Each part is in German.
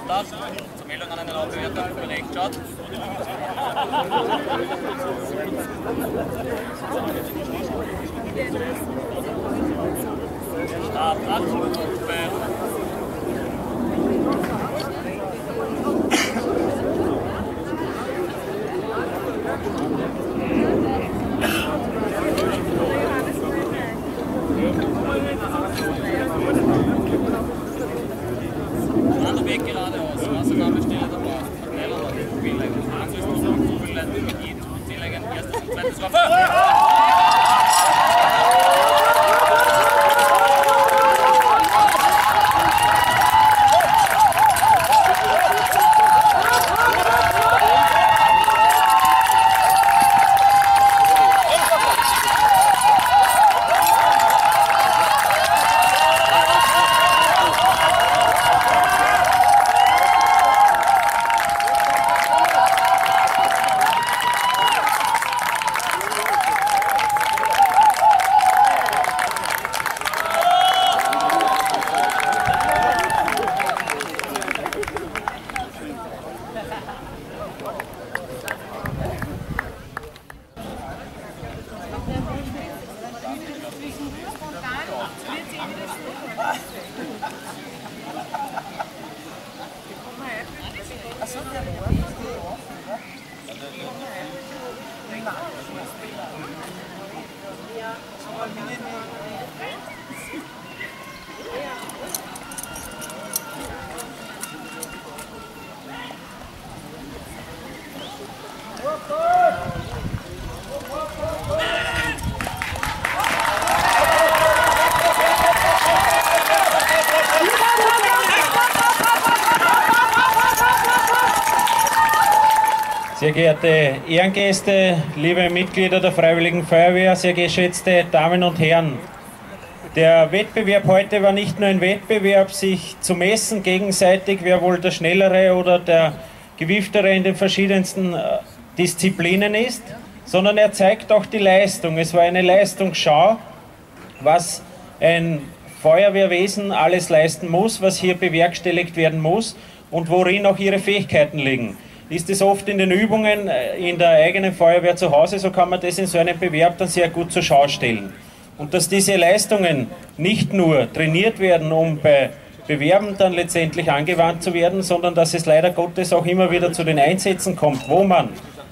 Start. Zur Meldung an einen Lautbewerter, ob er recht schaut. Start 8, Weg geradeaus, Wassergabelstelle dabei. Schneller noch nicht Spiellegen. Anschließend Zufüllen mit jedem Ziellegen. Erstes und zweites Waffe. Sehr geehrte Ehrengäste, liebe Mitglieder der Freiwilligen Feuerwehr, sehr geschätzte Damen und Herren. Der Wettbewerb heute war nicht nur ein Wettbewerb, sich zu messen gegenseitig, wer wohl der Schnellere oder der Gewieftere in den verschiedensten Disziplinen ist, sondern er zeigt auch die Leistung. Es war eine Leistungsschau, was ein Feuerwehrwesen alles leisten muss, was hier bewerkstelligt werden muss und worin auch ihre Fähigkeiten liegen. Ist es oft in den Übungen in der eigenen Feuerwehr zu Hause, so kann man das in so einem Bewerb dann sehr gut zur Schau stellen. Und dass diese Leistungen nicht nur trainiert werden, um bei Bewerben dann letztendlich angewandt zu werden, sondern dass es leider Gottes auch immer wieder zu den Einsätzen kommt, wo man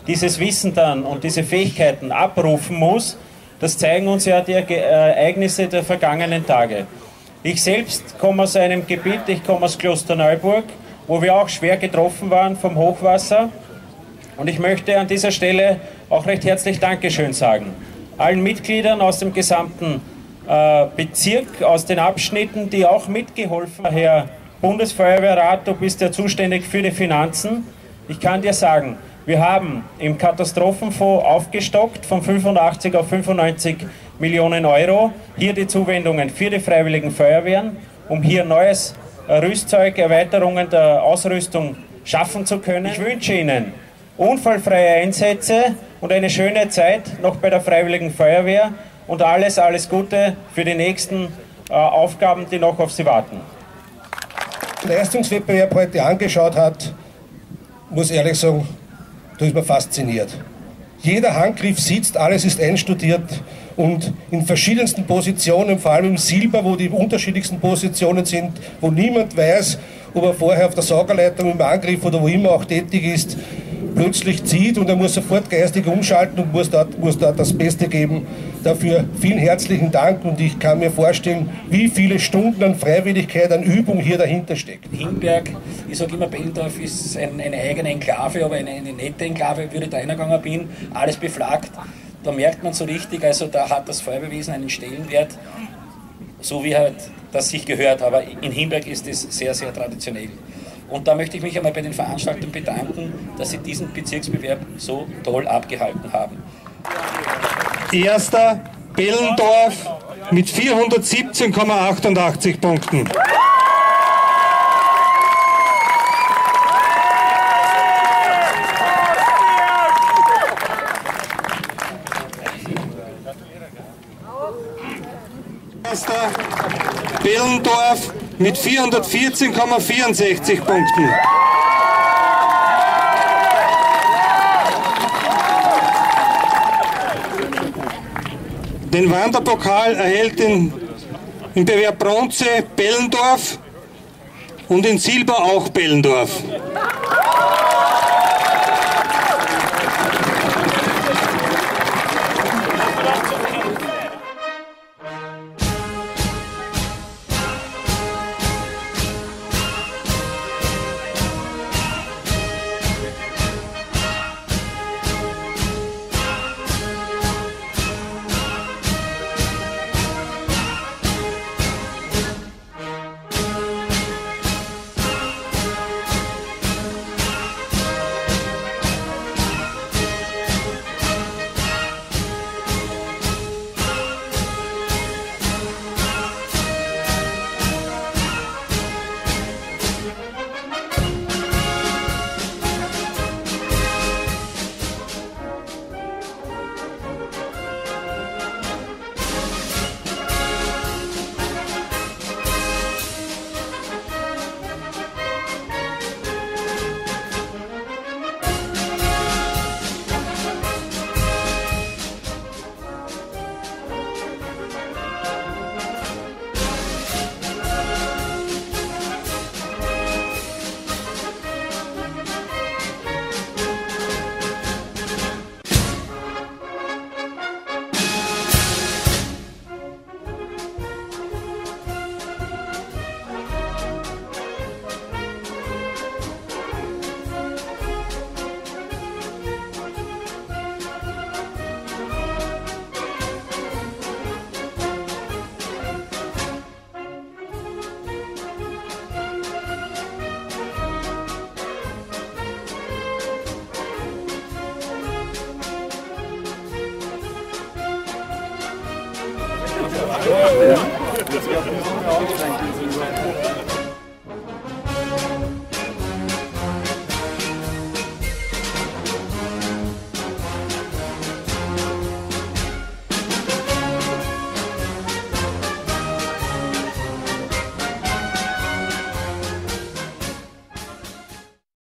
dieses Wissen dann und diese Fähigkeiten abrufen muss, das zeigen uns ja die Ereignisse der vergangenen Tage. Ich selbst komme aus einem Gebiet, ich komme aus Klosterneuburg, wo wir auch schwer getroffen waren vom Hochwasser. Und ich möchte an dieser Stelle auch recht herzlich Dankeschön sagen. Allen Mitgliedern aus dem gesamten Bezirk, aus den Abschnitten, die auch mitgeholfen haben. Herr Bundesfeuerwehrrat, du bist ja zuständig für die Finanzen. Ich kann dir sagen, wir haben im Katastrophenfonds aufgestockt von 85 auf 95 Millionen Euro. Hier die Zuwendungen für die Freiwilligen Feuerwehren, um hier neues Rüstzeug, Erweiterungen der Ausrüstung schaffen zu können. Ich wünsche Ihnen unfallfreie Einsätze und eine schöne Zeit noch bei der Freiwilligen Feuerwehr und alles Gute für die nächsten Aufgaben, die noch auf Sie warten. Der Leistungswettbewerb heute angeschaut hat, muss ehrlich sagen, da ist man fasziniert. Jeder Handgriff sitzt, alles ist einstudiert und in verschiedensten Positionen, vor allem im Silber, wo die unterschiedlichsten Positionen sind, wo niemand weiß, ob er vorher auf der Saugerleitung im Angriff oder wo immer auch tätig ist, plötzlich zieht und er muss sofort geistig umschalten und muss dort das Beste geben. Dafür vielen herzlichen Dank und ich kann mir vorstellen, wie viele Stunden an Freiwilligkeit, an Übung hier dahinter steckt. Hinberg, ich sage immer, Beldorf ist eine eigene Enklave, aber eine nette Enklave, wie ich da reingegangen bin, alles beflaggt. Da merkt man so richtig, also da hat das Feuerwehrwesen einen Stellenwert, so wie halt das sich gehört, aber in Hinberg ist es sehr, sehr traditionell. Und da möchte ich mich einmal bei den Veranstaltern bedanken, dass sie diesen Bezirksbewerb so toll abgehalten haben. Erster Behlendorf mit 417,88 Punkten. Erster Behlendorf mit 414,64 Punkten. Den Wanderpokal erhält im Bewerb Bronze Bellendorf und in Silber auch Bellendorf. Ja.